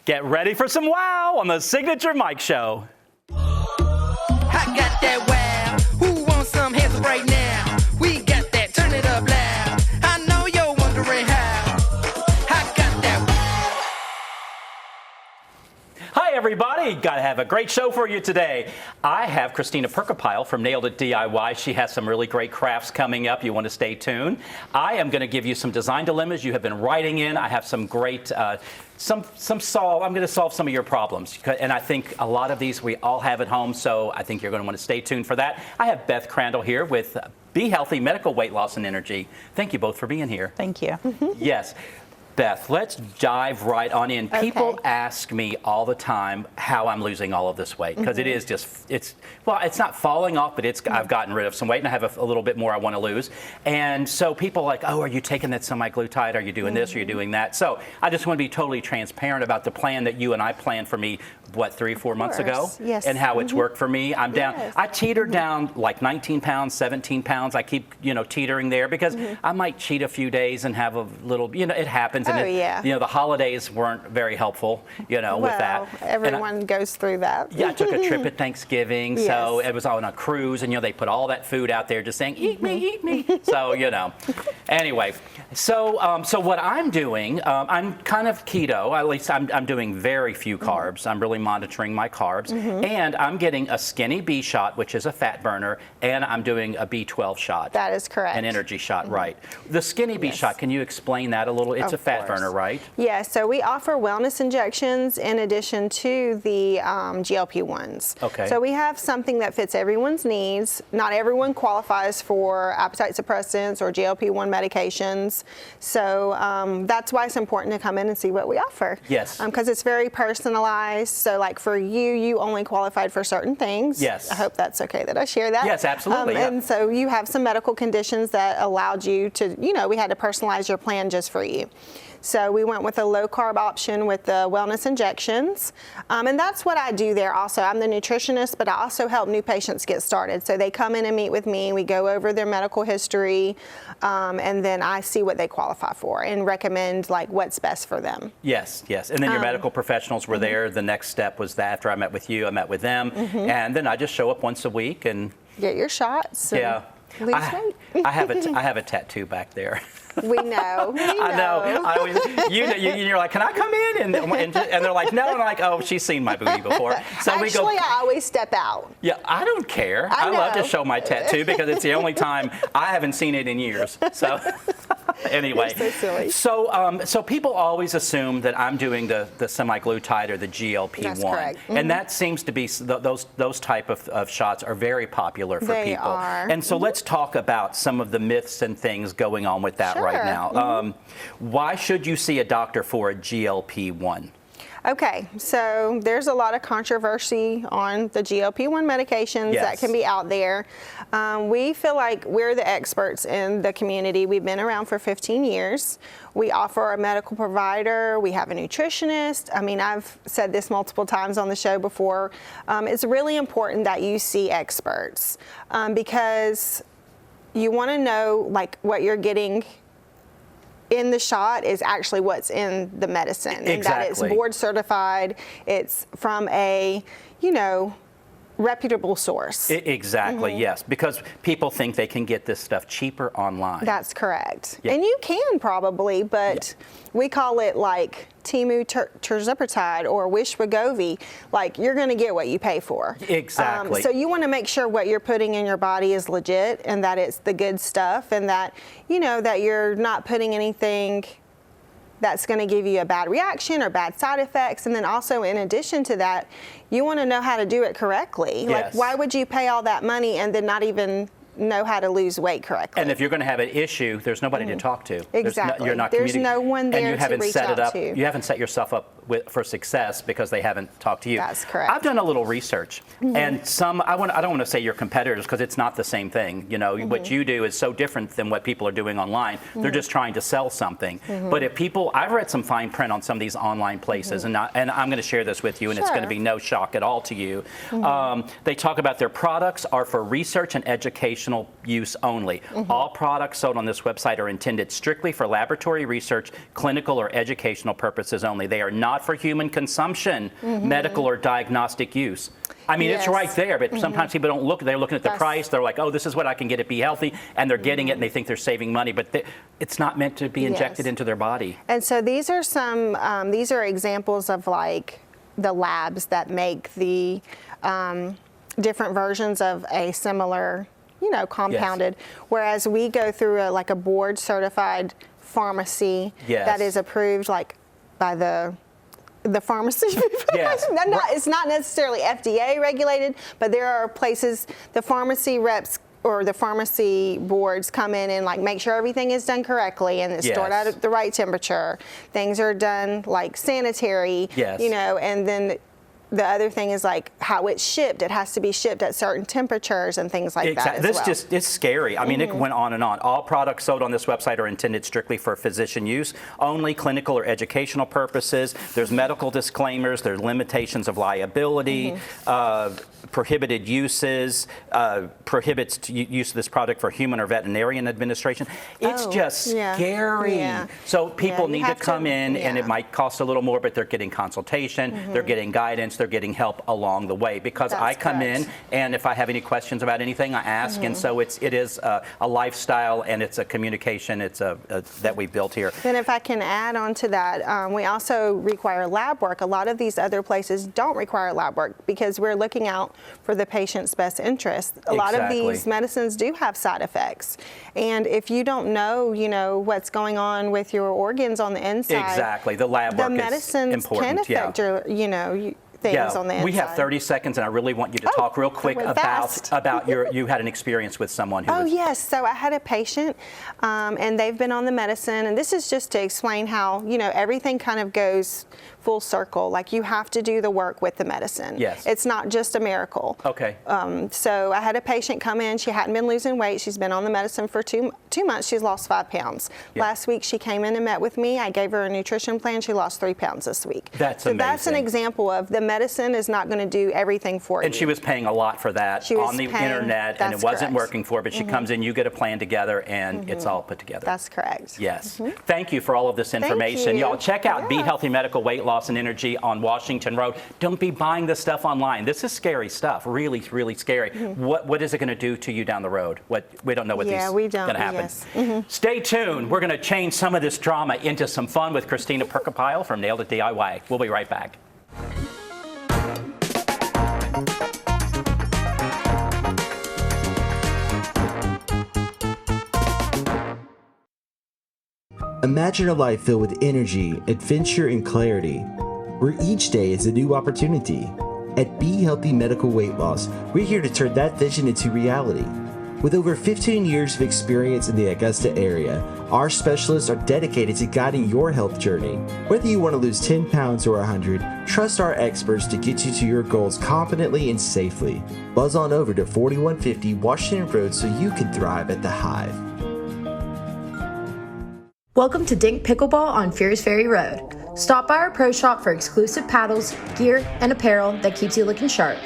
Get ready for some wow on the Signature Mike Show. I got that wow. Who wants some hands up right now? We got that. Turn it up loud. I know you're wondering how. I got that wow. Hi, everybody. Got to have a great show for you today. I have Christina Perkapile from Nailed It DIY. She has some really great crafts coming up. You want to stay tuned. I am going to give you some design dilemmas you have been writing in. I have some great I'm going to solve some of your problems. And I think a lot of these we all have at home, so I think you're going to want to stay tuned for that. I have Beth Crandall here with Be Healthy Medical Weight Loss and Energy. Thank you both for being here. Thank you. Yes. Beth, let's dive right on in. Okay. People ask me all the time how I'm losing all of this weight, because it is just, it's not falling off, but I've gotten rid of some weight and I have a little bit more I want to lose. And so people are like, oh, are you taking that semaglutide? Are you doing this? Are you doing that? So I just want to be totally transparent about the plan that you and I planned for me, 3 or 4 months ago? Yes. And how it's worked for me. I'm down, Yes. I teetered down like 19 pounds, 17 pounds. I keep, teetering there because I might cheat a few days and have a little, it happens. And Oh, yeah. The holidays weren't very helpful, with that. Everyone goes through that. Yeah, I took a trip at Thanksgiving, so Yes. it was on a cruise, and they put all that food out there, just saying, "Eat me, eat me." So anyway, so what I'm doing, I'm kind of keto. At least I'm doing very few carbs. I'm really monitoring my carbs, and I'm getting a Skinny B shot, which is a fat burner, and I'm doing a B12 shot. That is correct. An energy shot, right? The Skinny B shot. Can you explain that a little? It's Of a fat course. burner, right? Yeah, so we offer wellness injections in addition to the GLP-1s. Okay. So we have something that fits everyone's needs. Not everyone qualifies for appetite suppressants or GLP-1 medications. So that's why it's important to come in and see what we offer. Yes. Because it's very personalized. So like for you only qualified for certain things. Yes. I hope that's okay that I share that. Yes, absolutely, yeah. And so you have some medical conditions that allowed you to, we had to personalize your plan just for you. So we went with a low carb option with the wellness injections. And that's what I do there also. I'm the nutritionist, but I also help new patients get started. So they come in and meet with me. We go over their medical history, and then I see what they qualify for and recommend what's best for them. Yes, yes. And then your medical professionals were there. The next step was that after I met with you, I met with them. And then I just show up once a week and Get your shots. And yeah. lose weight. I have a tattoo back there. We know. I know. I always, you're like, can I come in? And they're like, no. And I'm like, oh, she's seen my booty before. So Actually, I always step out. Yeah, I don't care. I love to know. show my tattoo because it's the only time I haven't seen it in years. So anyway. You're so silly. So people always assume that I'm doing the semaglutide or the GLP-1. That's correct. And that seems to be, those type of shots are very popular for They people. are. And so let's talk about some of the myths and things going on with that right Sure. now. Why should you see a doctor for a GLP-1? Okay, so there's a lot of controversy on the GLP-1 medications Yes. that can be out there. We feel like we're the experts in the community. We've been around for 15 years. We offer a medical provider. We have a nutritionist. I mean, I've said this multiple times on the show before. It's really important that you see experts because you want to know what you're getting in the shot is actually what's in the medicine. And that it's Exactly. board certified, it's from a, reputable source. Exactly, yes. Because people think they can get this stuff cheaper online. That's correct. Yeah. And you can probably, but we call it Timu tirzepatide or Wish Wegovy. You're going to get what you pay for. Exactly. So you want to make sure what you're putting in your body is legit and that it's the good stuff and that, that you're not putting anything that's going to give you a bad reaction or bad side effects. And then also in addition to that, you want to know how to do it correctly. Yes. Why would you pay all that money and then not even know how to lose weight correctly? And if you're going to have an issue, there's nobody to talk to. Exactly. You're not There's no one there and you to haven't reach set it out up. to. You haven't set yourself up for success because they haven't talked to you. That's correct. I've done a little research, and I don't want to say your competitors because it's not the same thing. What you do is so different than what people are doing online. They're just trying to sell something. But if I've read some fine print on some of these online places, and I'm going to share this with you, and it's going to be no shock at all to you. They talk about their products are for research and education educational use only. All products sold on this website are intended strictly for laboratory research, clinical or educational purposes only. They are not for human consumption, medical or diagnostic use. I mean, it's Yes. right there, but sometimes people don't look. They're looking at the That's- price. They're like, oh, this is what I can get at Be Healthy, and they're getting it, and they think they're saving money, but it's not meant to be injected Yes. into their body. And so these are some, these are examples of like the labs that make the different versions of a similar, compounded. Whereas we go through like a board certified pharmacy Yes. that is approved like by the pharmacy. Yes. It's not necessarily FDA regulated, but there are places the pharmacy reps or the pharmacy boards come in and like make sure everything is done correctly and it's stored Yes. at the right temperature. Things are done like sanitary, Yes. and then the other thing is like how it's shipped. It has to be shipped at certain temperatures and things like that as This well. it's scary. I mean, it went on and on. All products sold on this website are intended strictly for physician use, only clinical or educational purposes. There's medical disclaimers. There's limitations of liability, prohibited uses, prohibits use of this product for human or veterinarian administration. It's just yeah. scary. Yeah. So people you need to have to- come in, and it yeah. might cost a little more, but they're getting consultation, they're getting guidance, they're getting help along the way. Because That's I come correct. in, and if I have any questions about anything, I ask, and so it is a lifestyle, and it's a communication that we built here. Then if I can add on to that, we also require lab work. A lot of these other places don't require lab work because we're looking out for the patient's best interest. A lot of Exactly. these medicines do have side effects. And if you don't know, what's going on with your organs on the inside, Exactly. The lab the work is medicines important. can affect your, things on the inside. We have 30 seconds, and I really want you to Oh, talk real quick that went fast. about you had an experience with someone who Oh, was yes. So I had a patient, and they've been on the medicine, and this is just to explain how, everything kind of goes full circle. Like you have to do the work with the medicine. Yes. It's not just a miracle. Okay. So I had a patient come in. She hadn't been losing weight. She's been on the medicine for two months. She's lost 5 pounds. Yeah. Last week she came in and met with me. I gave her a nutrition plan. She lost 3 pounds this week. That's so that's an amazing. example of the medicine is not going to do everything for you. And she was paying a lot for that She was on the paying- internet, and it that's wasn't correct. working for her, but she comes in, you get a plan together, and it's all put together. That's correct. Yes. Thank you for all of this information. you. Y'all check out Be Yeah. Healthy Medical Weight Loss and Energy on Washington Road. Don't be buying this stuff online. This is scary stuff. Really, really scary. What is it going to do to you down the road? We don't know what Yeah, these we don't, going to happen. yes. Stay tuned. We're going to change some of this drama into some fun with Christina Perkapile from Nailed It DIY. We'll be right back. Imagine a life filled with energy, adventure, and clarity, where each day is a new opportunity. At Be Healthy Medical Weight Loss, we're here to turn that vision into reality. With over 15 years of experience in the Augusta area, our specialists are dedicated to guiding your health journey. Whether you want to lose 10 pounds or 100, trust our experts to get you to your goals confidently and safely. Buzz on over to 4150 Washington Road so you can thrive at the Hive. Welcome to Dink Pickleball on Fears Ferry Road. Stop by our pro shop for exclusive paddles, gear, and apparel that keeps you looking sharp.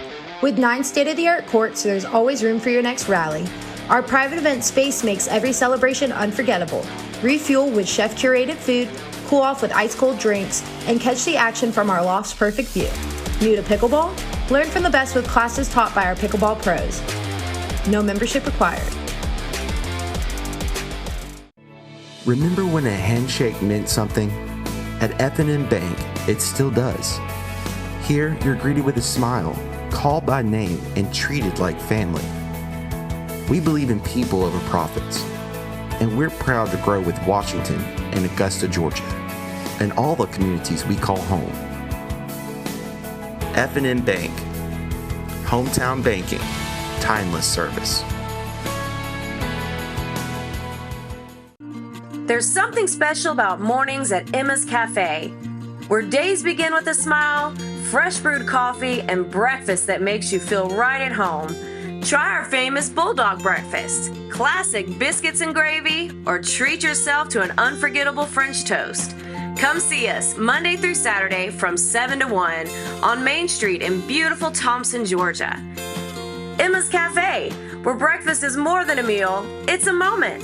With 9 state-of-the-art courts, there's always room for your next rally. Our private event space makes every celebration unforgettable. Refuel with chef-curated food, cool off with ice-cold drinks, and catch the action from our loft's perfect view. New to pickleball? Learn from the best with classes taught by our pickleball pros. No membership required. Remember when a handshake meant something? At F&M Bank, it still does. Here, you're greeted with a smile, called by name, and treated like family. We believe in people over profits, and we're proud to grow with Washington and Augusta, Georgia, and all the communities we call home. F&M Bank, hometown banking, timeless service. There's something special about mornings at Emma's Cafe, where days begin with a smile, fresh brewed coffee, and breakfast that makes you feel right at home. Try our famous Bulldog breakfast, classic biscuits and gravy, or treat yourself to an unforgettable French toast. Come see us Monday through Saturday from 7 to 1 on Main Street in beautiful Thompson, Georgia. Emma's Cafe, where breakfast is more than a meal, it's a moment.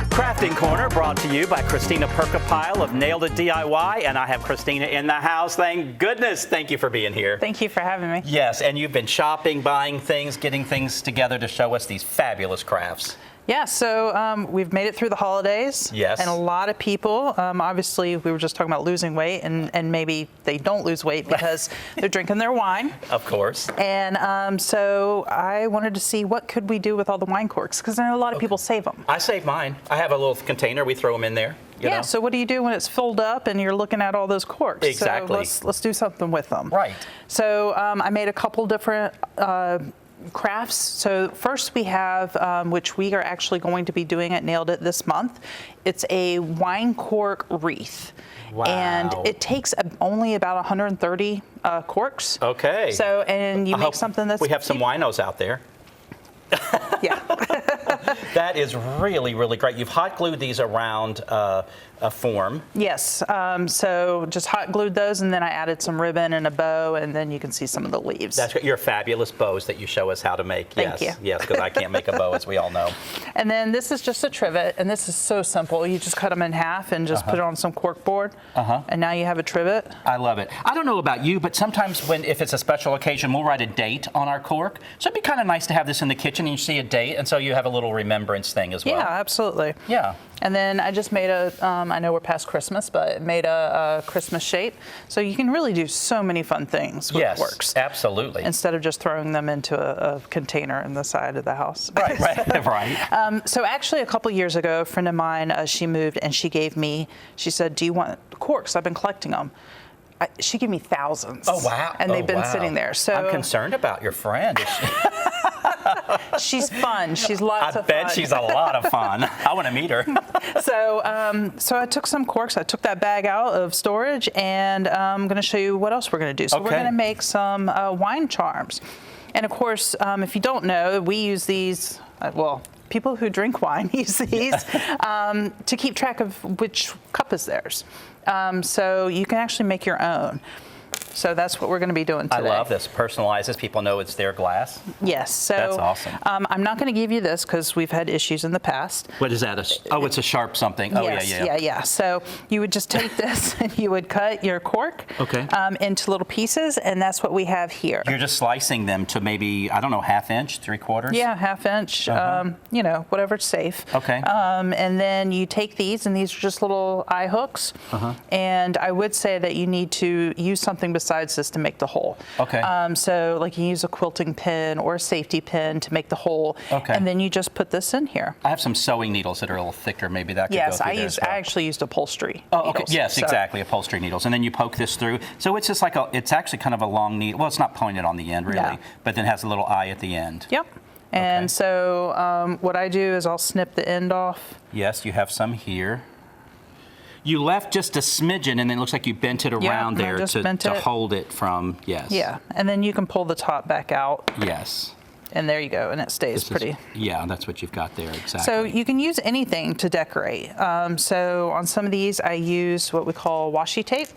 Crafting Corner brought to you by Christina Perkapile of Nailed It DIY, and I have Christina in the house. Thank goodness. Thank you for being here. Thank you for having me. Yes, and you've been shopping, buying things, getting things together to show us these fabulous crafts. Yeah, so we've made it through the holidays. Yes. And a lot of people, obviously, we were just talking about losing weight, and maybe they don't lose weight because they're drinking their wine. Of course. And so I wanted to see what could we do with all the wine corks, because I know a lot of people save them. I save mine. I have a little container. We throw them in there. You know? So what do you do when it's filled up and you're looking at all those corks? Exactly. So let's do something with them. Right. So I made a couple different crafts. So first we have, which we are actually going to be doing at Nailed It this month. It's a wine cork wreath. Wow. And it takes only about 130 corks. Okay. So, and you I make hope something that's... We have some winos out there. Yeah. That is really, really great. You've hot glued these around a form. Yes. So just hot glued those, and then I added some ribbon and a bow, and then you can see some of the leaves. That's your fabulous bows that you show us how to make. Thank yes, you. Yes, because I can't make a bow, as we all know. And then this is just a trivet, and this is so simple. You just cut them in half and just put it on some cork board, and now you have a trivet. I love it. I don't know about you, but sometimes if it's a special occasion, we'll write a date on our cork. So it'd be kind of nice to have this in the kitchen and you see a date, and so you have a little remembrance thing as well. Yeah, absolutely. Yeah. And then I just made I know we're past Christmas, but made a Christmas shape. So you can really do so many fun things with corks. Absolutely. Instead of just throwing them into a container in the side of the house. Right, right. So actually a couple years ago, a friend of mine, she moved and she said, do you want corks? I've been collecting them. She gave me thousands. Oh, wow. And they've been sitting there. So I'm concerned about your friend. she's fun. She's lots of fun. I bet she's a lot of fun. I want to meet her. So I took some corks. I took that bag out of storage, and I'm going to show you what else we're going to do. So we're going to make some wine charms. And of course, if you don't know, we use these, people who drink wine use these to keep track of which cup is theirs. So you can actually make your own. So that's what we're going to be doing today. I love this. Personalizes. People know it's their glass. Yes. So that's awesome. I'm not going to give you this because we've had issues in the past. What is that? It's a sharp something. Oh, yes, yeah. Yeah. So you would just take this and you would cut your cork into little pieces, and that's what we have here. You're just slicing them to maybe, I don't know, 1/2 inch, 3/4? Yeah, 1/2 inch, whatever's safe. Okay. And then you take these, and these are just little eye hooks. And I would say that you need to use something besides this to make the hole. Okay. So like you use a quilting pin or a safety pin to make the hole. Okay. And then you just put this in here. I have some sewing needles that are a little thicker. Maybe that could go through there as well. I actually used upholstery. Oh, okay. needles, Yes, so. exactly. Upholstery needles. And then you poke this through. So it's just like it's actually kind of a long needle. Well, it's not pointed on the end really, Yeah. but then has a little eye at the end. Yep. And so what I do is I'll snip the end off. Yes, you have some here. You left just a smidgen, and then it looks like you bent it around there to hold it from, yes. Yeah, and then you can pull the top back out. Yes. And there you go, and it stays pretty. Yeah, that's what you've got there, exactly. So you can use anything to decorate. So on some of these, I use what we call washi tape,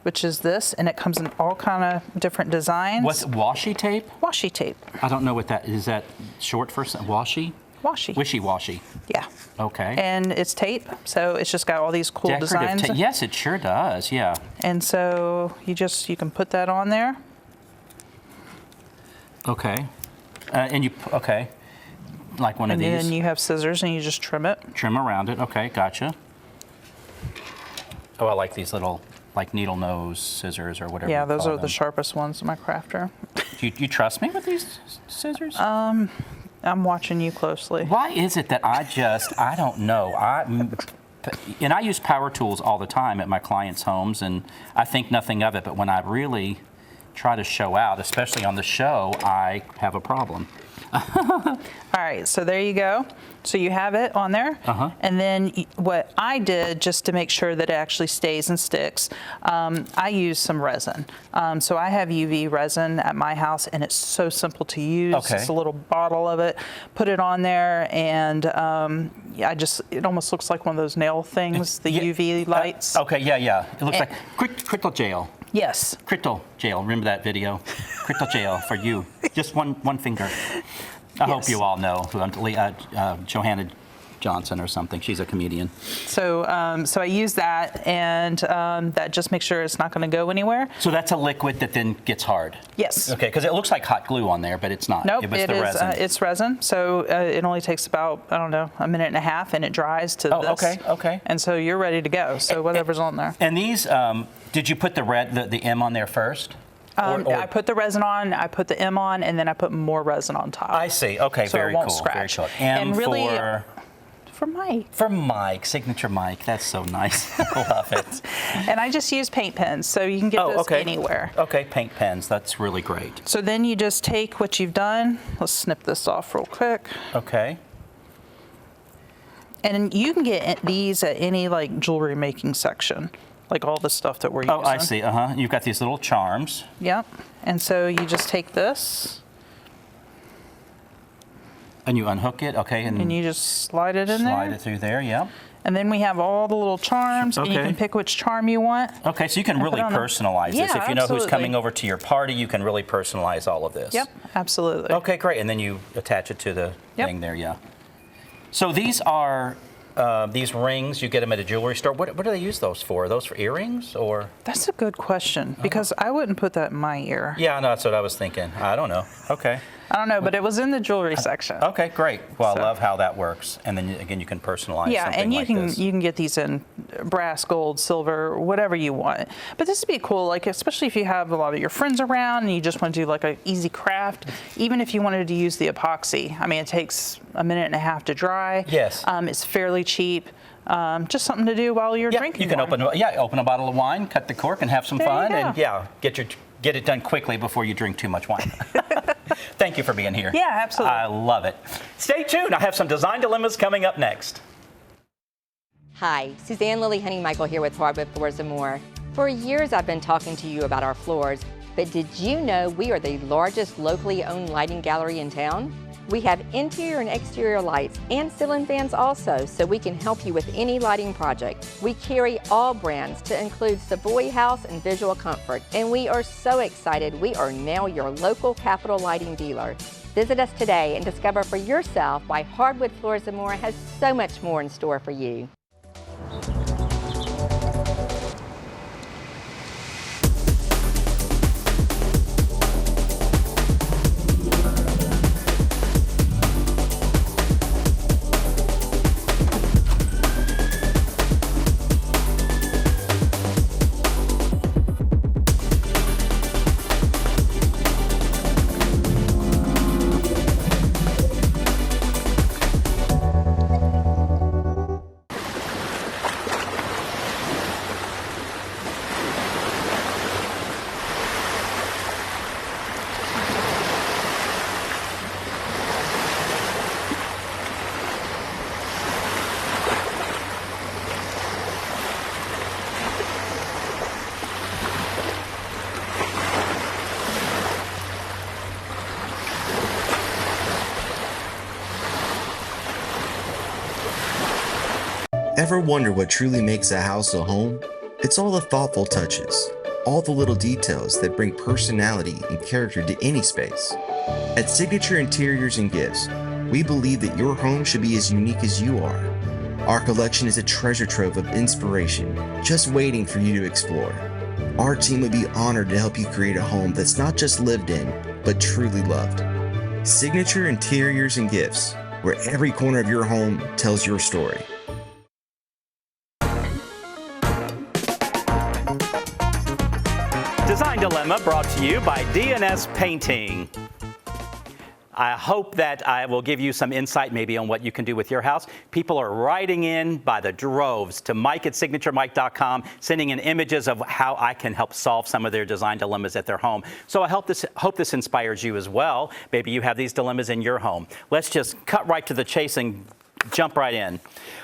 which is this, and it comes in all kind of different designs. What's washi tape? Washi tape. I don't know what that is. Is that short for washi? Washi. Wishy-washy. Yeah. Okay. And it's tape, so it's just got all these cool Decorative designs. Yes, it sure does. Yeah. And so you can put that on there. Okay. Like one of these. And then you have scissors, and you just trim it. Trim around it. Okay, gotcha. Oh, I like these little, like needle nose scissors or whatever. Yeah, you those call are them. the sharpest ones in my crafter. You trust me with these scissors? I'm watching you closely. Why is it that I don't know. I use power tools all the time at my clients' homes, and I think nothing of it, but when I really try to show out, especially on the show, I have a problem. All right, so there you go. So you have it on there. And then what I did, just to make sure that it actually stays and sticks, I use some resin. So I have UV resin at my house, and it's so simple to use. Okay. It's a little bottle of it. Put it on there, and it almost looks like one of those nail things, the UV lights. Okay, yeah. It looks like crystal gel. Yes. Crystal Jail. Remember that video? Crystal Jail for you. Just one finger. I hope you all know who Johanna Johnson or something. She's a comedian. So I use that, and that just makes sure it's not going to go anywhere. So that's a liquid that then gets hard. Yes. Okay, because it looks like hot glue on there, but it's not. Nope, It was the resin. It's resin. So it only takes about, I don't know, a minute and a half, and it dries to this. Okay. And so you're ready to go. So whatever's on there. And these, did you put the M on there first? I put the resin on, I put the M on, and then I put more resin on top. I see. Okay, so very it won't cool. Scratch. Very cool. M and really, for Mike. For Mike, signature Mike. That's so nice. I love it. And I just use paint pens, so you can get this anywhere. Okay, paint pens. That's really great. So then you just take what you've done. Let's snip this off real quick. Okay. And you can get these at any like jewelry making section, like all the stuff that we're using. Oh, I see. You've got these little charms. Yep. And so you just take this. And you unhook it, okay, and you just slide it in there. Slide it through there, yeah. And then we have all the little charms, and you can pick which charm you want. Okay, so you can really personalize this. If you know who's coming over to your party, you can really personalize all of this. Yep, absolutely. Okay, great. And then you attach it to the thing there, yeah. So these are these rings. You get them at a jewelry store. What do they use those for? Are those for earrings or? That's a good question because I wouldn't put that in my ear. Yeah, no, that's what I was thinking. I don't know. Okay. I don't know, but it was in the jewelry section. Okay, great. Well, I love how that works. And then again, you can personalize something like this. You can get these in brass, gold, silver, whatever you want. But this would be cool, like especially if you have a lot of your friends around and you just want to do like an easy craft. Even if you wanted to use the epoxy, I mean, it takes a minute and a half to dry. Yes. It's fairly cheap. Just something to do while you're drinking. You can open a bottle of wine, cut the cork, and have some fun, and get it done quickly before you drink too much wine. Thank you for being here. Yeah, absolutely. I love it. Stay tuned. I have some design dilemmas coming up next. Hi, Suzanne Lily Honey-Michael here with Hardwood Floors & More. For years I've been talking to you about our floors, but did you know we are the largest locally owned lighting gallery in town? We have interior and exterior lights and ceiling fans also, so we can help you with any lighting project. We carry all brands to include Savoy House and Visual Comfort, and we are so excited we are now your local Capital Lighting dealer. Visit us today and discover for yourself why Hardwood Floors & More has so much more in store for you. Ever wonder what truly makes a house a home? It's all the thoughtful touches, all the little details that bring personality and character to any space. At Signature Interiors and Gifts, we believe that your home should be as unique as you are. Our collection is a treasure trove of inspiration, just waiting for you to explore. Our team would be honored to help you create a home that's not just lived in, but truly loved. Signature Interiors and Gifts, where every corner of your home tells your story. Design Dilemma brought to you by DNS Painting. I hope that I will give you some insight maybe on what you can do with your house. People are writing in by the droves to mike@signaturemike.com, sending in images of how I can help solve some of their design dilemmas at their home. So I hope this inspires you as well. Maybe you have these dilemmas in your home. Let's just cut right to the chase and jump right in.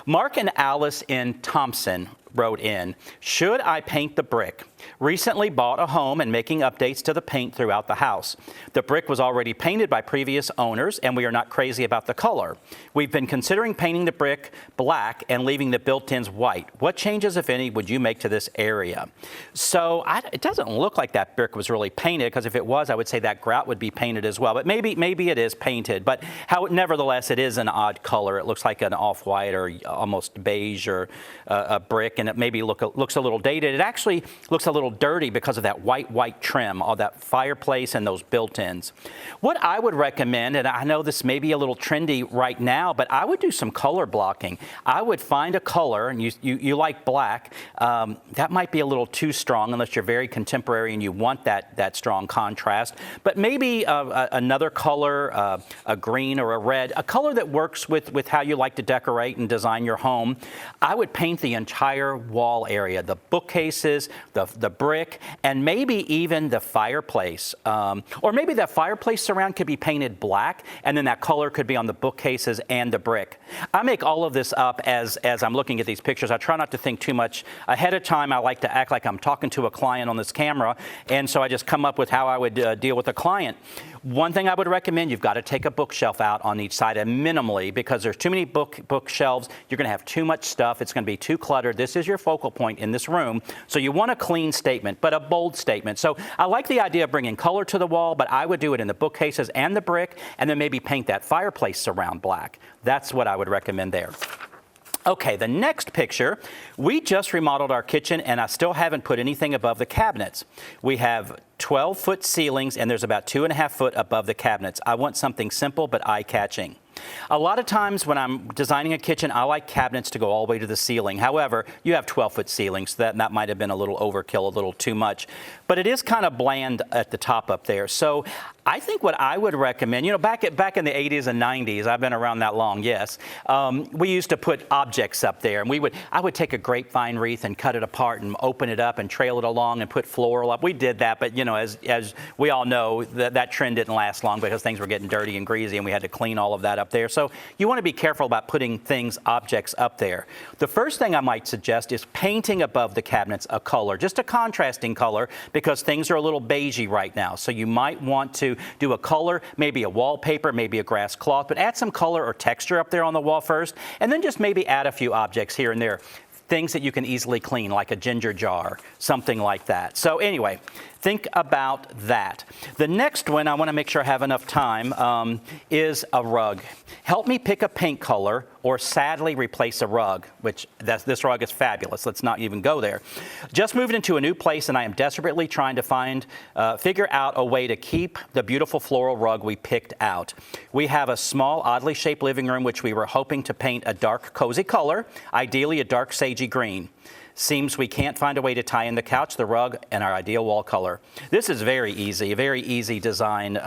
Mark and Alice in Thompson wrote in, should I paint the brick? Recently bought a home and making updates to the paint throughout the house. The brick was already painted by previous owners and we are not crazy about the color. We've been considering painting the brick black and leaving the built-ins white. What changes, if any, would you make to this area? So it doesn't look like that brick was really painted, because if it was, I would say that grout would be painted as well. But maybe it is painted. But nevertheless, it is an odd color. It looks like an off-white or almost beige or a brick, and it maybe looks a little dated. It actually looks a little dirty because of that white trim, all that fireplace and those built-ins. What I would recommend, and I know this may be a little trendy right now, but I would do some color blocking. I would find a color, and you like black. That might be a little too strong unless you're very contemporary and you want that strong contrast. But maybe another color, a green or a red, a color that works with how you like to decorate and design your home. I would paint the entire wall area, the bookcases, the brick, and maybe even the fireplace. Or maybe that fireplace surround could be painted black, and then that color could be on the bookcases and the brick. I make all of this up as I'm looking at these pictures. I try not to think too much ahead of time. I like to act like I'm talking to a client on this camera, and so I just come up with how I would deal with a client. One thing I would recommend, you've got to take a bookshelf out on each side, and minimally, because there's too many bookshelves, you're going to have too much stuff. It's going to be too cluttered. This is your focal point in this room, so you want a clean statement, but a bold statement. So I like the idea of bringing color to the wall, but I would do it in the bookcases and the brick, and then maybe paint that fireplace surround black. That's what I would recommend there. Okay, the next picture, we just remodeled our kitchen and I still haven't put anything above the cabinets. We have 12-foot ceilings and there's about 2.5 foot above the cabinets. I want something simple but eye-catching. A lot of times when I'm designing a kitchen, I like cabinets to go all the way to the ceiling. However, you have 12-foot ceilings, so that might have been a little overkill, a little too much. But it is kind of bland at the top up there. So I think what I would recommend, back in the 80s and 90s, I've been around that long, yes, we used to put objects up there. And I would take a grapevine wreath and cut it apart and open it up and trail it along and put floral up. We did that, but as we all know, that trend didn't last long because things were getting dirty and greasy and we had to clean all of that up there. So you want to be careful about putting objects up there. The first thing I might suggest is painting above the cabinets a color, just a contrasting color, because things are a little beigey right now. So you might want to do a color, maybe a wallpaper, maybe a grass cloth, but add some color or texture up there on the wall first, and then just maybe add a few objects here and there. Things that you can easily clean, like a ginger jar, something like that. So anyway, think about that. The next one, I want to make sure I have enough time, is a rug. Help me pick a paint color or sadly replace a rug, this rug is fabulous. Let's not even go there. Just moved into a new place and I am desperately trying to figure out a way to keep the beautiful floral rug we picked out. We have a small, oddly shaped living room which we were hoping to paint a dark, cozy color, ideally a dark sagey green. Seems we can't find a way to tie in the couch, the rug, and our ideal wall color. This is very easy, a very easy design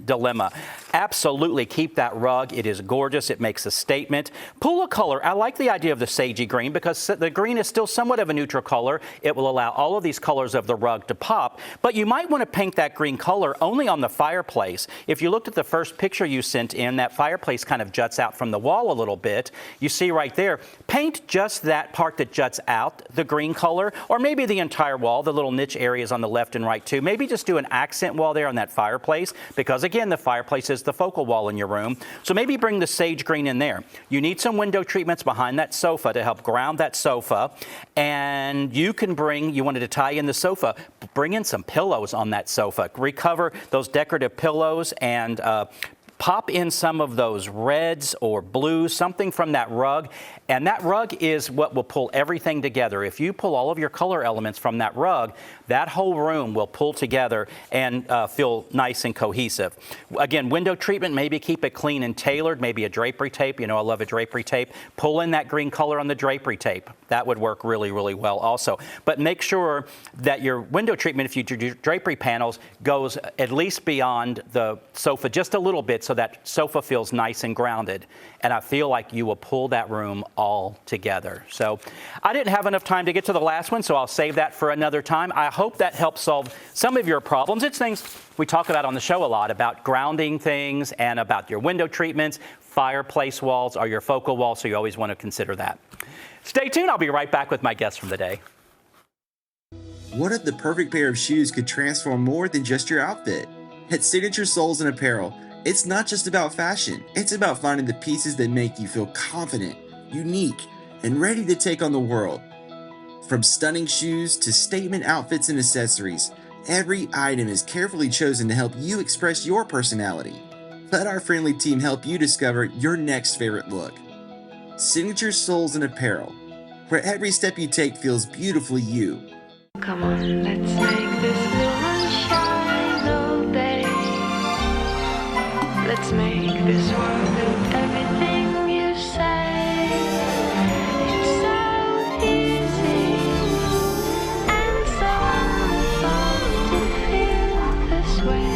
dilemma. Absolutely keep that rug. It is gorgeous. It makes a statement. Pull a color. I like the idea of the sagey green because the green is still somewhat of a neutral color. It will allow all of these colors of the rug to pop, but you might want to paint that green color only on the fireplace. If you looked at the first picture you sent in, that fireplace kind of juts out from the wall a little bit. You see right there, paint just that part that juts out, the green color, or maybe the entire wall, the little niche areas on the left and right too. Maybe just do an accent wall there on that fireplace because again, the fireplace is the focal wall in your room. So maybe bring the sage green in there. You need some window treatments behind that sofa to help ground that sofa. And you wanted to tie in the sofa, bring in some pillows on that sofa. Recover those decorative pillows and pop in some of those reds or blues, something from that rug. And that rug is what will pull everything together. If you pull all of your color elements from that rug, that whole room will pull together and feel nice and cohesive. Again, window treatment, maybe keep it clean and tailored, maybe a drapery tape. I love a drapery tape. Pull in that green color on the drapery tape. That would work really, really well also. But make sure that your window treatment, if you do drapery panels, goes at least beyond the sofa just a little bit so that sofa feels nice and grounded. And I feel like you will pull that room all together. So I didn't have enough time to get to the last one, so I'll save that for another time. I hope that helps solve some of your problems. It's things we talk about on the show a lot, about grounding things and about your window treatments. Fireplace walls are your focal wall, so you always want to consider that. Stay tuned. I'll be right back with my guest from the day. What if the perfect pair of shoes could transform more than just your outfit? At Signature Soles and Apparel, it's not just about fashion, it's about finding the pieces that make you feel confident, unique, and ready to take on the world. From stunning shoes to statement outfits and accessories, every item is carefully chosen to help you express your personality. Let our friendly team help you discover your next favorite look. Signature Soles and Apparel, where every step you take feels beautifully you. Come on, let's make this moon shine all day. Let's make this world with everything you say. It's so easy and so fun to feel this way.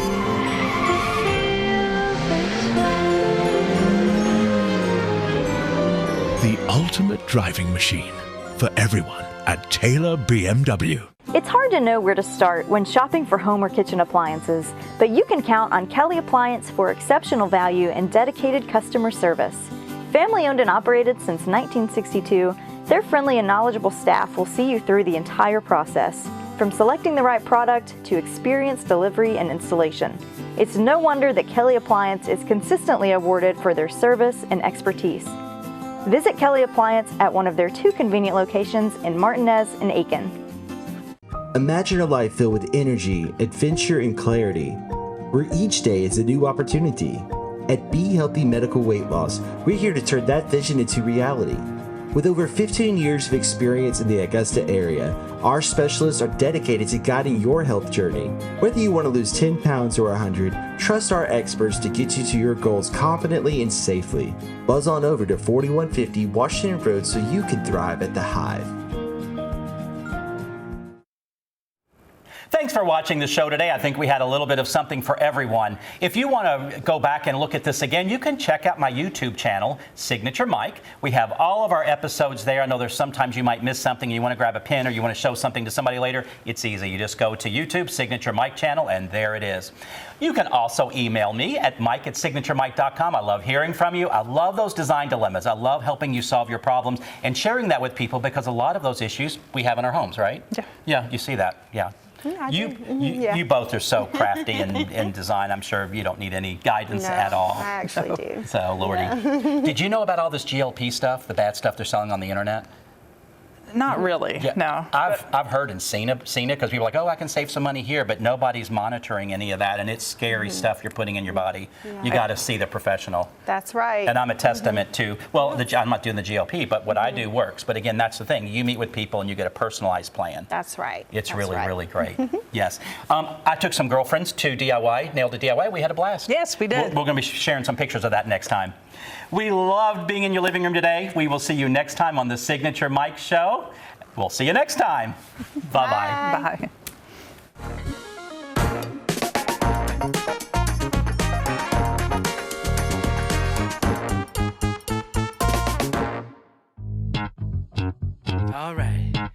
To feel this way. The ultimate driving machine for everyone at Taylor BMW. It's hard to know where to start when shopping for home or kitchen appliances, but you can count on Kelly Appliance for exceptional value and dedicated customer service. Family owned and operated since 1962, their friendly and knowledgeable staff will see you through the entire process, from selecting the right product to experienced delivery and installation. It's no wonder that Kelly Appliance is consistently awarded for their service and expertise. Visit Kelly Appliance at one of their 2 convenient locations in Martinez and Aiken. Imagine a life filled with energy, adventure, and clarity, where each day is a new opportunity. At Be Healthy Medical Weight Loss, we're here to turn that vision into reality. With over 15 years of experience in the Augusta area, our specialists are dedicated to guiding your health journey. Whether you want to lose 10 pounds or 100, trust our experts to get you to your goals confidently and safely. Buzz on over to 4150 Washington Road so you can thrive at the Hive. Thanks for watching the show today. I think we had a little bit of something for everyone. If you want to go back and look at this again, you can check out my YouTube channel, Signature Mike. We have all of our episodes there. I know there's sometimes you might miss something, you want to grab a pen or you want to show something to somebody later. It's easy. You just go to YouTube, Signature Mike channel, and there it is. You can also email me at mike@signaturemike.com. I love hearing from you. I love those design dilemmas. I love helping you solve your problems and sharing that with people because a lot of those issues we have in our homes, right? Yeah. Yeah, you see that. Yeah. Yeah, You both are so crafty in design. I'm sure you don't need any guidance at all. I actually do. So, Lordy, did you know about all this GLP stuff, the bad stuff they're selling on the internet? Not really, Yeah, no. I've heard and seen it because people are like, oh, I can save some money here, but nobody's monitoring any of that, and it's scary stuff you're putting in your body. You got to see the professional. That's right. And I'm a testament to, well, I'm not doing the GLP, but what I do works. But again, that's the thing. You meet with people and you get a personalized plan. That's right. It's That's really, right. really great. Yes. I took some girlfriends to DIY, Nailed It DIY. We had a blast. Yes, we did. We're going to be sharing some pictures of that next time. We loved being in your living room today. We will see you next time on the Signature Mike Show. We'll see you next time. Bye-bye. All right.